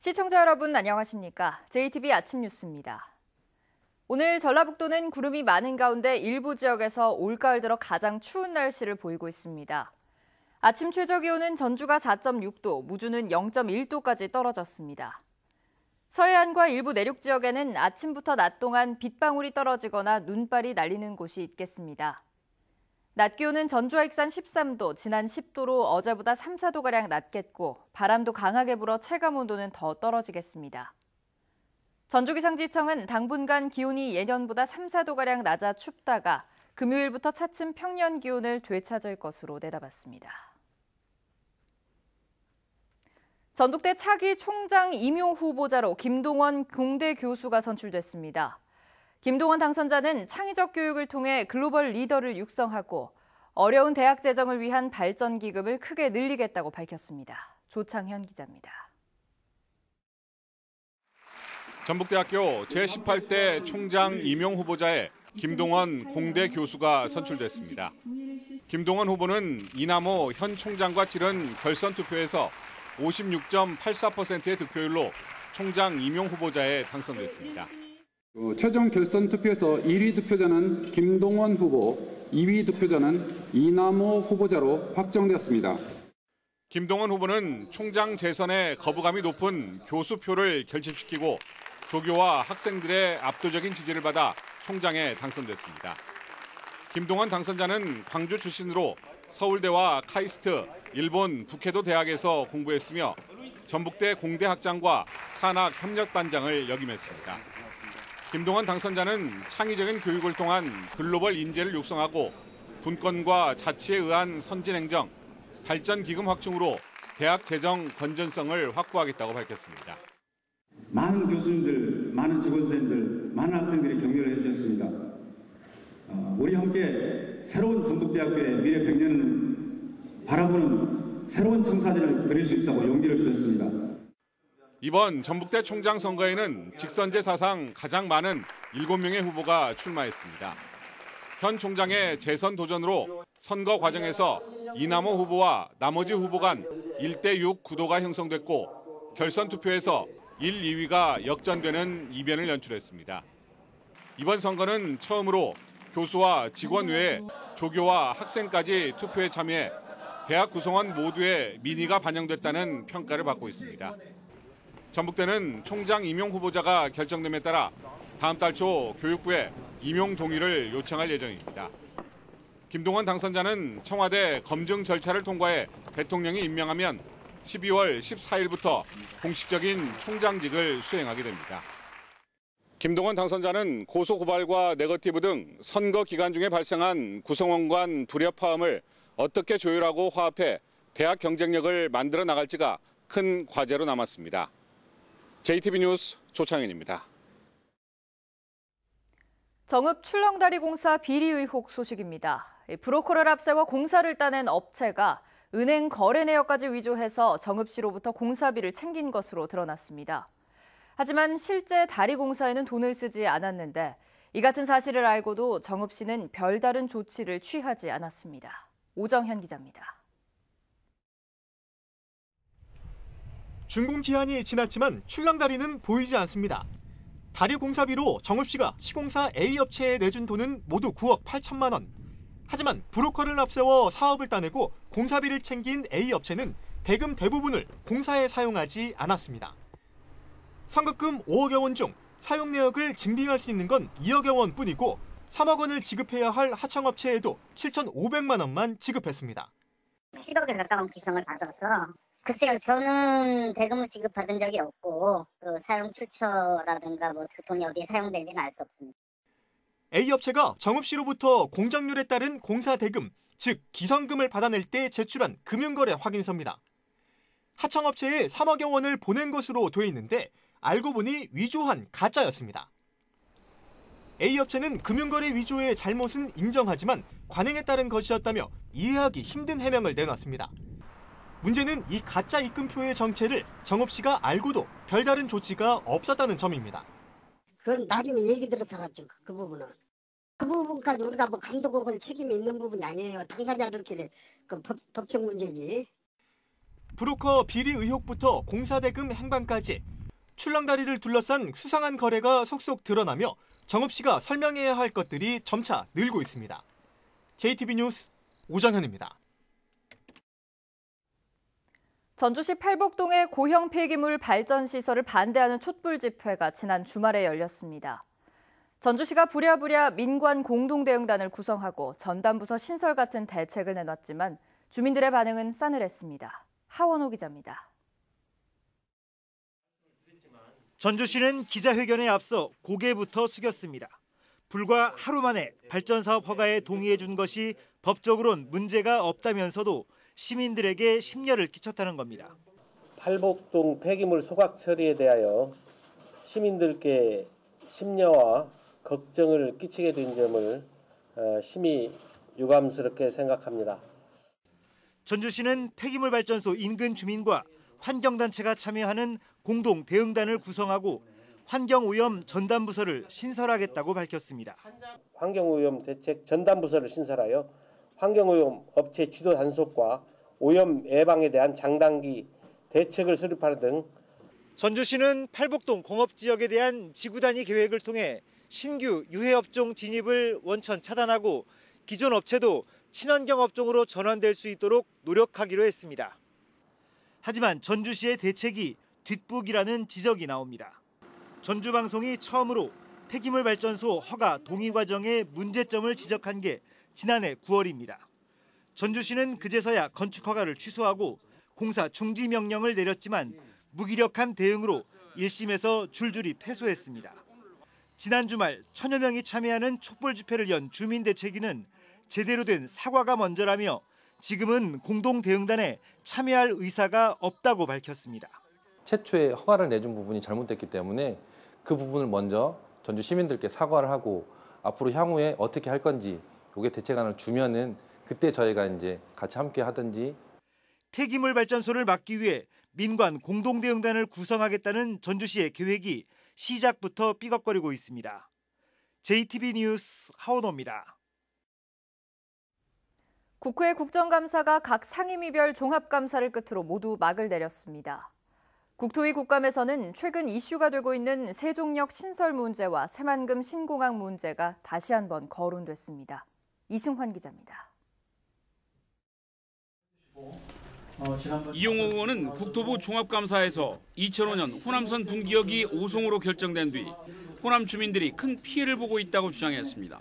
시청자 여러분 안녕하십니까? JTBC 아침 뉴스입니다. 오늘 전라북도는 구름이 많은 가운데 일부 지역에서 올가을 들어 가장 추운 날씨를 보이고 있습니다. 아침 최저기온은 전주가 4.6도, 무주는 0.1도까지 떨어졌습니다. 서해안과 일부 내륙 지역에는 아침부터 낮 동안 빗방울이 떨어지거나 눈발이 날리는 곳이 있겠습니다. 낮 기온은 전주와 익산 13도, 진안 10도로 어제보다 3, 4도가량 낮겠고 바람도 강하게 불어 체감온도는 더 떨어지겠습니다. 전주기상지청은 당분간 기온이 예년보다 3, 4도가량 낮아 춥다가 금요일부터 차츰 평년 기온을 되찾을 것으로 내다봤습니다. 전북대 차기 총장 임용 후보자로 김동원 공대 교수가 선출됐습니다. 김동원 당선자는 창의적 교육을 통해 글로벌 리더를 육성하고 어려운 대학 재정을 위한 발전 기금을 크게 늘리겠다고 밝혔습니다. 조창현 기자입니다. 전북대학교 제18대 총장 임용 후보자에 김동원 공대 교수가 선출됐습니다. 김동원 후보는 이남호 현 총장과 치른 결선 투표에서 56.84%의 득표율로 총장 임용 후보자에 당선됐습니다. 최종 결선 투표에서 1위 득표자는 김동원 후보, 2위 득표자는 이남호 후보자로 확정되었습니다. 김동원 후보는 총장 재선에 거부감이 높은 교수표를 결집시키고 조교와 학생들의 압도적인 지지를 받아 총장에 당선됐습니다. 김동원 당선자는 광주 출신으로 서울대와 카이스트, 일본 북해도 대학에서 공부했으며 전북대 공대 학장과 산학협력반장을 역임했습니다. 김동원 당선자는 창의적인 교육을 통한 글로벌 인재를 육성하고 분권과 자치에 의한 선진행정, 발전기금 확충으로 대학 재정 건전성을 확보하겠다고 밝혔습니다. 많은 교수님들, 많은 직원 선생님들, 많은 학생들이 격려를 해주셨습니다. 우리 함께 새로운 전북대학교의 미래 100년을 바라보는 새로운 청사진을 그릴 수 있다고 용기를 주셨습니다. 이번 전북대 총장 선거에는 직선제 사상 가장 많은 7명의 후보가 출마했습니다. 현 총장의 재선 도전으로 선거 과정에서 이남호 후보와 나머지 후보 간 1대6 구도가 형성됐고 결선 투표에서 1, 2위가 역전되는 이변을 연출했습니다. 이번 선거는 처음으로 교수와 직원 외에 조교와 학생까지 투표에 참여해 대학 구성원 모두의 민의가 반영됐다는 평가를 받고 있습니다. 전북대는 총장 임용 후보자가 결정됨에 따라 다음 달 초 교육부에 임용 동의를 요청할 예정입니다. 김동원 당선자는 청와대 검증 절차를 통과해 대통령이 임명하면 12월 14일부터 공식적인 총장직을 수행하게 됩니다. 김동원 당선자는 고소고발과 네거티브 등 선거 기간 중에 발생한 구성원 간 불협화음을 어떻게 조율하고 화합해 대학 경쟁력을 만들어 나갈지가 큰 과제로 남았습니다. JTBC 뉴스 조창현입니다. 정읍 출렁다리 공사 비리 의혹 소식입니다. 브로커를 앞세워 공사를 따낸 업체가 은행 거래 내역까지 위조해서 정읍시로부터 공사비를 챙긴 것으로 드러났습니다. 하지만 실제 다리 공사에는 돈을 쓰지 않았는데 이 같은 사실을 알고도 정읍시는 별다른 조치를 취하지 않았습니다. 오정현 기자입니다. 준공 기한이 지났지만 출렁다리는 보이지 않습니다. 다리 공사비로 정읍시가 시공사 A업체에 내준 돈은 모두 9억 8천만 원. 하지만 브로커를 앞세워 사업을 따내고 공사비를 챙긴 A업체는 대금 대부분을 공사에 사용하지 않았습니다. 선급금 5억여 원 중 사용 내역을 증빙할 수 있는 건 2억여 원뿐이고 3억 원을 지급해야 할 하청업체에도 7,500만 원만 지급했습니다. 10억에 가까운 기성을 받아서 글쎄요, 저는 대금을 지급받은 적이 없고 또 사용 출처라든가 그 돈이 어디에 사용된지는 알 수 없습니다. A업체가 정읍시로부터 공정률에 따른 공사 대금, 즉 기성금을 받아낼 때 제출한 금융거래 확인서입니다. 하청업체에 3억여 원을 보낸 것으로 돼 있는데 알고 보니 위조한 가짜였습니다. A업체는 금융거래 위조의 잘못은 인정하지만 관행에 따른 것이었다며 이해하기 힘든 해명을 내놨습니다. 문제는 이 가짜 입금표의 정체를 정읍시가 알고도 별다른 조치가 없었다는 점입니다. 그건 나중에 얘기 들어서갔죠. 그 부분은. 그 부분까지 우리가 감독은 책임이 있는 부분이 아니에요. 당사자들끼리 법적 문제지. 브로커 비리 의혹부터 공사대금 행방까지 출렁다리를 둘러싼 수상한 거래가 속속 드러나며 정읍 씨가 설명해야 할 것들이 점차 늘고 있습니다. JTB 뉴스 오정현입니다. 전주시 팔복동의 고형 폐기물 발전 시설을 반대하는 촛불 집회가 지난 주말에 열렸습니다. 전주시가 부랴부랴 민관 공동대응단을 구성하고 전담부서 신설 같은 대책을 내놨지만 주민들의 반응은 싸늘했습니다. 하원호 기자입니다. 전주시는 기자회견에 앞서 고개부터 숙였습니다. 불과 하루 만에 발전사업 허가에 동의해 준 것이 법적으론 문제가 없다면서도 시민들에게 심려를 끼쳤다는 겁니다. 팔복동 폐기물 소각 처리에 대하여 시민들께 심려와 걱정을 끼치게 된 점을 심히 유감스럽게 생각합니다. 전주시는 폐기물 발전소 인근 주민과 환경단체가 참여하는 공동 대응단을 구성하고 환경오염 전담부서를 신설하겠다고 밝혔습니다. 환경오염 대책 전담부서를 신설하여 환경오염 업체 지도 단속과 오염 예방에 대한 장단기 대책을 수립하는 등 전주시는 팔복동 공업지역에 대한 지구 단위 계획을 통해 신규 유해업종 진입을 원천 차단하고 기존 업체도 친환경 업종으로 전환될 수 있도록 노력하기로 했습니다. 하지만 전주시의 대책이 뒷북이라는 지적이 나옵니다. 전주방송이 처음으로 폐기물 발전소 허가 동의 과정의 문제점을 지적한 게 지난해 9월입니다. 전주시는 그제서야 건축 허가를 취소하고 공사 중지 명령을 내렸지만 무기력한 대응으로 1심에서 줄줄이 패소했습니다. 지난 주말 천여 명이 참여하는 촛불 집회를 연 주민대책위는 제대로 된 사과가 먼저라며 지금은 공동대응단에 참여할 의사가 없다고 밝혔습니다. 최초에 허가를 내준 부분이 잘못됐기 때문에 그 부분을 먼저 전주 시민들께 사과를 하고 앞으로 향후에 어떻게 할 건지 요게 대책안을 주면은 그때 저희가 이제 같이 함께 하든지. 폐기물 발전소를 막기 위해 민관 공동대응단을 구성하겠다는 전주시의 계획이 시작부터 삐걱거리고 있습니다. JTB 뉴스 하원호입니다. 국회 국정감사가 각 상임위별 종합감사를 끝으로 모두 막을 내렸습니다. 국토위 국감에서는 최근 이슈가 되고 있는 세종역 신설 문제와 새만금 신공항 문제가 다시 한번 거론됐습니다. 이승환 기자입니다. 이용호 의원은 국토부 종합감사에서 2005년 호남선 분기역이 5송으로 결정된 뒤 호남 주민들이 큰 피해를 보고 있다고 주장했습니다.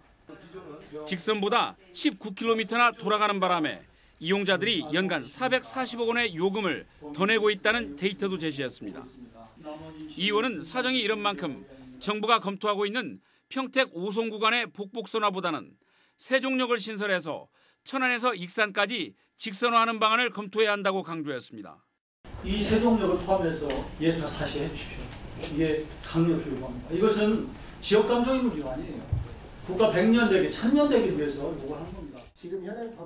직선보다 19km나 돌아가는 바람에 이용자들이 연간 440억 원의 요금을 더 내고 있다는 데이터도 제시했습니다. 이 의원은 사정이 이런 만큼 정부가 검토하고 있는 평택 5송 구간의 복복선화보다는 세종역을 신설해서 천안에서 익산까지 직선화하는 방안을 검토해야 한다고 강조했습니다. 이 세종역을 포함해서 얘 다 다시 해주십시오. 이게 강력히 요구합니다. 이것은 지역 감정의 문제가 아니에요. 국가 100년 되기, 1000년 되기 위해서 요구하는 겁니다.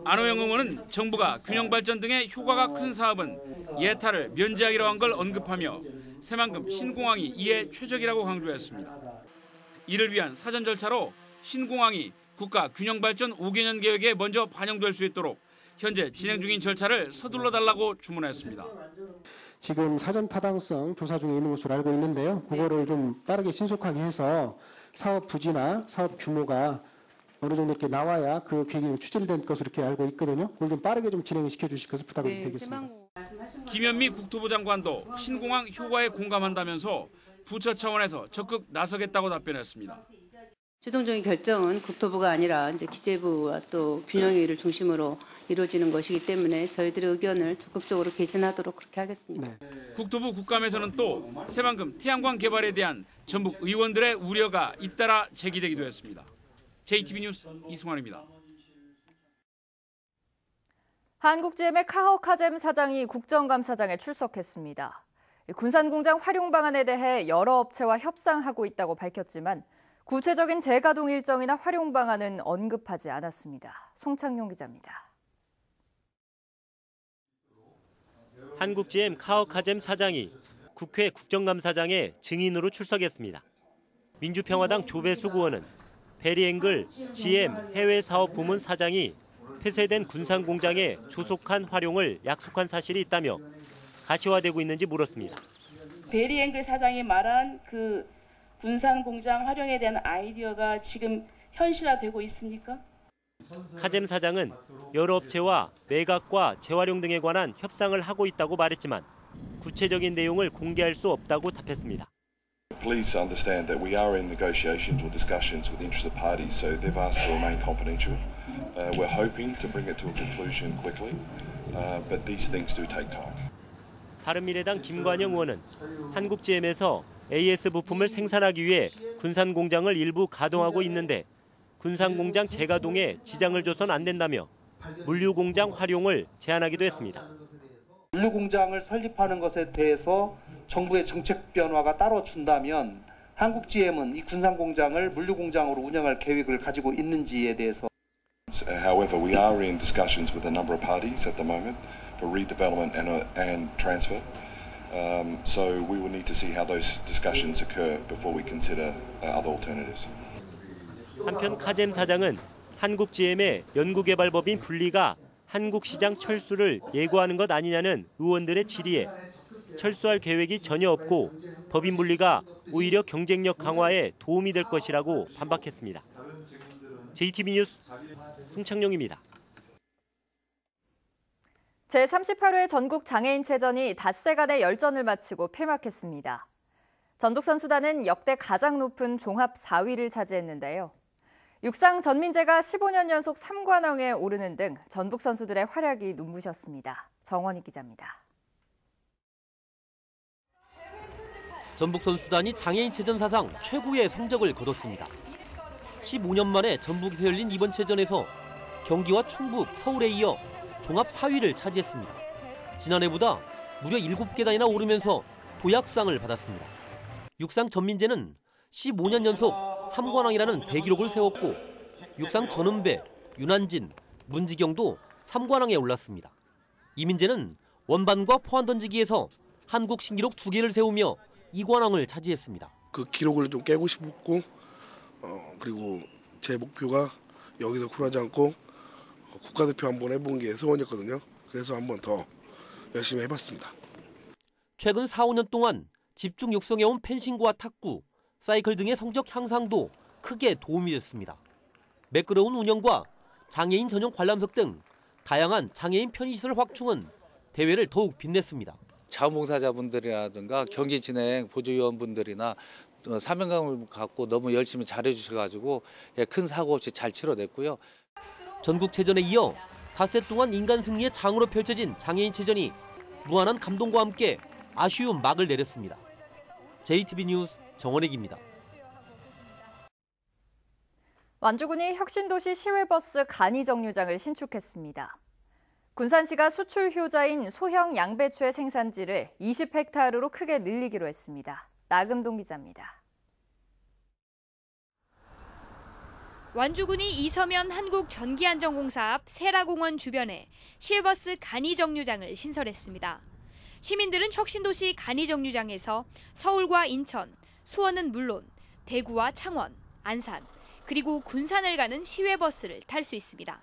안호영 의원은 정부가 균형 발전 등의 효과가 큰 사업은 예타를 면제하기로 한 걸 언급하며 새만금 신공항이 이에 최적이라고 강조했습니다. 이를 위한 사전 절차로 신공항이 국가 균형 발전 5개년 계획에 먼저 반영될 수 있도록 현재 진행 중인 절차를 서둘러 달라고 주문했습니다. 지금 사전 타당성 조사 중에 있는 것으로 알고 있는데요. 그거를 좀 빠르게 신속하게 해서 사업 부지나 사업 규모가 어느 정도 이렇게 나와야 그 계획이 추진된 것으로 이렇게 알고 있거든요. 그걸 좀 빠르게 좀 진행을 시켜주실 것을 부탁을 드리겠습니다. 김현미 국토부 장관도 신공항 효과에 공감한다면서 부처 차원에서 적극 나서겠다고 답변했습니다. 최종적인 결정은 국토부가 아니라 이제 기재부와 또 균형회의를 중심으로 이루어지는 것이기 때문에 저희들의 의견을 적극적으로 개진하도록 그렇게 하겠습니다. 국토부 국감에서는 또 새만금 태양광 개발에 대한 전북 의원들의 우려가 잇따라 제기되기도 했습니다. JTB 뉴스 이승환입니다. 한국GM의 카허카잼 사장이 국정감사장에 출석했습니다. 군산공장 활용 방안에 대해 여러 업체와 협상하고 있다고 밝혔지만 구체적인 재가동 일정이나 활용 방안은 언급하지 않았습니다. 송창용 기자입니다. 한국GM 카허카잼 사장이 국회 국정감사장에 증인으로 출석했습니다. 민주평화당 조배수 의원은 베리앵글 GM 해외사업부문 사장이 폐쇄된 군산공장에 조속한 활용을 약속한 사실이 있다며 가시화되고 있는지 물었습니다. 베리앵글 사장이 말한 그 군산 공장 활용에 대한 아이디어가 지금 현실화되고 있습니까? 카잼 사장은 여러 업체와 매각과 재활용 등에 관한 협상을 하고 있다고 말했지만 구체적인 내용을 공개할 수 없다고 답했습니다. Please understand that we are in negotiations or discussions with interested parties, so they've asked to remain confidential. We're hoping to bring it to a conclusion quickly, but these things do take time. 바른미래당 김관영 의원은 한국GM에서 AS 부품을 생산하기 위해 군산 공장을 일부 가동하고 있는데 군산 공장 재가동에 지장을 줘선 안 된다며 물류 공장 활용을 제안하기도 했습니다. 물류 공장을 설립하는 것에 대해서 정부의 정책 변화가 따로 준다면 한국GM은 이 군산 공장을 물류 공장으로 운영할 계획을 가지고 있는지에 대해서. However, we are in discussions with a number of parties at the moment for redevelopment and transfer. So we will need to see how those discussions occur before we consider other alternatives. 한편 카잼 사장은 한국GM의 연구개발법인 분리가 한국시장 철수를 예고하는 것 아니냐는 의원들의 질의에 철수할 계획이 전혀 없고 법인 분리가 오히려 경쟁력 강화에 도움이 될 것이라고 반박했습니다. JTB 뉴스 송창용입니다. 제38회 전국 장애인체전이 닷새간의 열전을 마치고 폐막했습니다. 전북선수단은 역대 가장 높은 종합 4위를 차지했는데요. 육상 전민재가 15년 연속 3관왕에 오르는 등 전북 선수들의 활약이 눈부셨습니다. 정원희 기자입니다. 전북선수단이 장애인체전 사상 최고의 성적을 거뒀습니다. 15년 만에 전북에서 열린 이번 체전에서 경기와 충북, 서울에 이어 종합 4위를 차지했습니다. 지난해보다 무려 7계단이나 오르면서 도약상을 받았습니다. 육상 전민재는 15년 연속 3관왕이라는 대기록을 세웠고 육상 전은배, 윤한진, 문지경도 3관왕에 올랐습니다. 이민재는 원반과 포환 던지기에서 한국 신기록 2개를 세우며 2관왕을 차지했습니다. 그 기록을 좀 깨고 싶었고 그리고 제 목표가 여기서 굴하지 않고 국가대표 한번 해본 게 소원이었거든요. 그래서 한번 더 열심히 해봤습니다. 최근 4, 5년 동안 집중 육성해온 펜싱과 탁구, 사이클 등의 성적 향상도 크게 도움이 됐습니다. 매끄러운 운영과 장애인 전용 관람석 등 다양한 장애인 편의시설 확충은 대회를 더욱 빛냈습니다. 자원봉사자분들이라든가 경기 진행 보조위원분들이나 사명감을 갖고 너무 열심히 잘해주셔가지고 큰 사고 없이 잘 치러냈고요. 전국체전에 이어 닷새 동안 인간 승리의 장으로 펼쳐진 장애인체전이 무한한 감동과 함께 아쉬운 막을 내렸습니다. JTB 뉴스 정원익입니다. 완주군이 혁신도시 시외버스 간이정류장을 신축했습니다. 군산시가 수출 효자인 소형 양배추의 생산지를 20헥타르로 크게 늘리기로 했습니다. 나금동 기자입니다. 완주군이 이서면 한국전기안전공사 앞 세라공원 주변에 시외버스 간이정류장을 신설했습니다. 시민들은 혁신도시 간이정류장에서 서울과 인천, 수원은 물론 대구와 창원, 안산, 그리고 군산을 가는 시외버스를 탈 수 있습니다.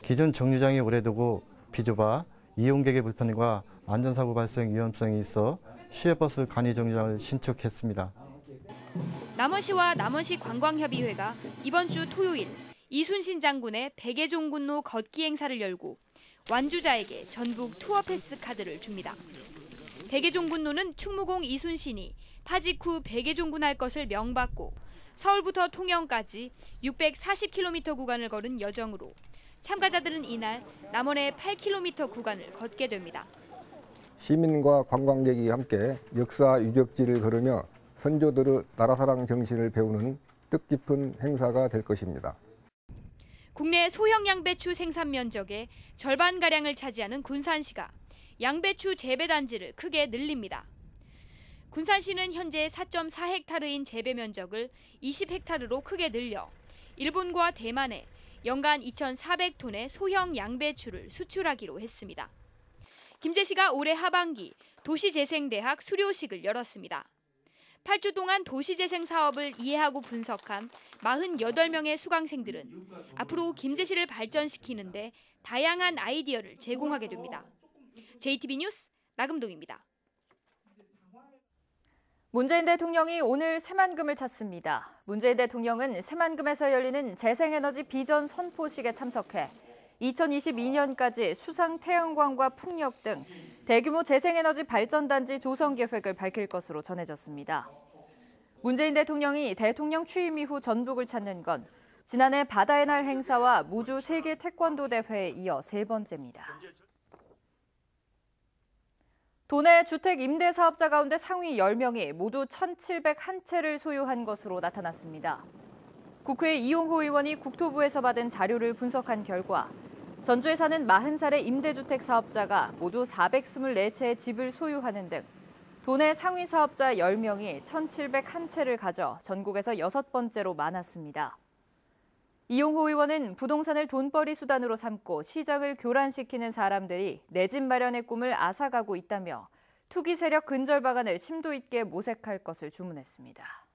기존 정류장이 오래되고 비좁아 이용객의 불편과 안전사고 발생 위험성이 있어 시외버스 간이정류장을 신축했습니다. 남원시와 남원시 관광협의회가 이번 주 토요일 이순신 장군의 백예종군로 걷기 행사를 열고 완주자에게 전북 투어 패스 카드를 줍니다. 백예종군로는 충무공 이순신이 파직 후 백예종군할 것을 명받고 서울부터 통영까지 640km 구간을 걸은 여정으로 참가자들은 이날 남원의 8km 구간을 걷게 됩니다. 시민과 관광객이 함께 역사 유적지를 걸으며 선조들의 나라사랑 정신을 배우는 뜻깊은 행사가 될 것입니다. 국내 소형 양배추 생산 면적의 절반가량을 차지하는 군산시가 양배추 재배단지를 크게 늘립니다. 군산시는 현재 4.4헥타르인 재배 면적을 20헥타르로 크게 늘려 일본과 대만에 연간 2,400톤의 소형 양배추를 수출하기로 했습니다. 김제시가 올해 하반기 도시재생대학 수료식을 열었습니다. 8주 동안 도시재생 사업을 이해하고 분석한 48명의 수강생들은 앞으로 김제시를 발전시키는 데 다양한 아이디어를 제공하게 됩니다. JTB 뉴스 나금동입니다. 문재인 대통령이 오늘 새만금을 찾습니다. 문재인 대통령은 새만금에서 열리는 재생에너지 비전 선포식에 참석해 2022년까지 수상 태양광과 풍력 등 대규모 재생에너지 발전단지 조성 계획을 밝힐 것으로 전해졌습니다. 문재인 대통령이 대통령 취임 이후 전북을 찾는 건 지난해 바다의 날 행사와 무주 세계 태권도 대회에 이어 세 번째입니다. 도내 주택 임대 사업자 가운데 상위 10명이 모두 1,701채를 소유한 것으로 나타났습니다. 국회 이용호 의원이 국토부에서 받은 자료를 분석한 결과 전주에 사는 40살의 임대주택 사업자가 모두 424채의 집을 소유하는 등 도내 상위 사업자 10명이 1,701채를 가져 전국에서 6번째로 많았습니다. 이용호 의원은 부동산을 돈벌이 수단으로 삼고 시장을 교란시키는 사람들이 내 집 마련의 꿈을 앗아가고 있다며 투기 세력 근절 방안을 심도 있게 모색할 것을 주문했습니다.